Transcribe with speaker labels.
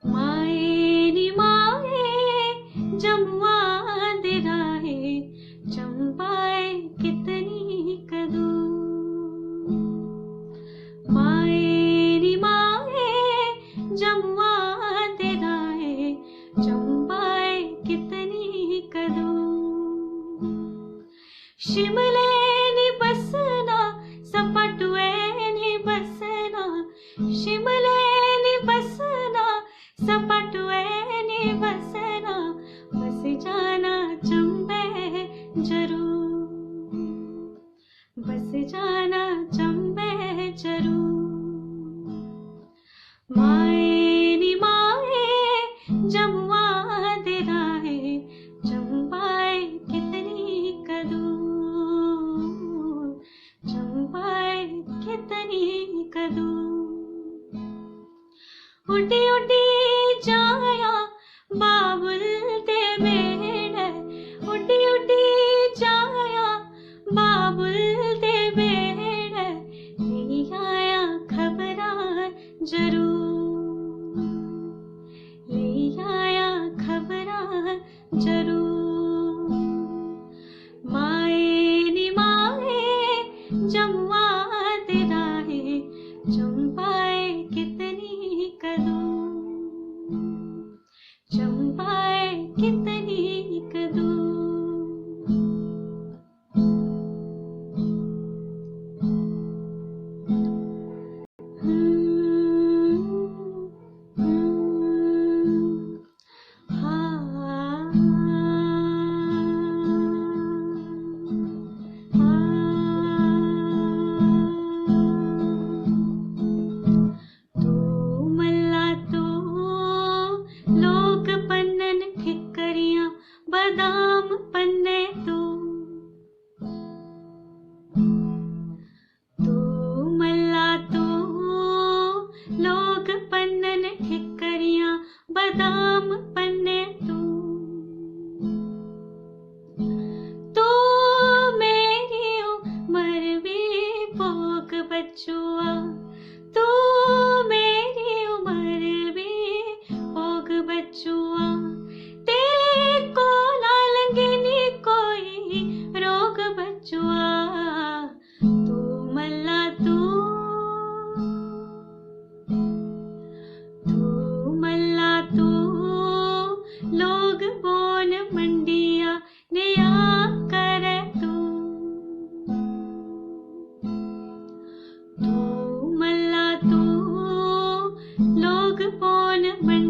Speaker 1: माए नी माए जमुआ दे राहे चंपाए कितनी कदू। माए नी माए जमुआ दे राहे चंपाए कितनी कदू। शिमले नी बसना सपटुए नी बसना, शिमले नी बसना सपटुए नी बसना, बस जाना चंबे जरूर, बस जाना चंबे जरूर। माए नी माए जमुआ दे राहे चंपाए कितनी कदू, चंपाए कितनी कदू। उड़ी उड़ी जाया बाबुल ते बेड़े, उड़ी उड़ी जाया बाबुल ते बेड़े, ले आया खबरां जरूर, ले आया खबरां जरूर। माए नी माए जमुआ दे राहे चंपाए कितनी कदू, चंपाए कितनी कदू। बादाम पन्ने तू मल्ला तू, लोग पन्नन ठिकरियां बादाम पन्ने तू। तू मेरी उम्र भी भोग बचुआ, तू मेरी उम्र भी भोग बचुआ। तेरे को ना लंघनी कोई रोग बचुआ, तू मल्ला तू, तू मल्ला तू। लोग बोन मंडिया नया करे तू, तू मल्ला तू। लोग बोन मंडिया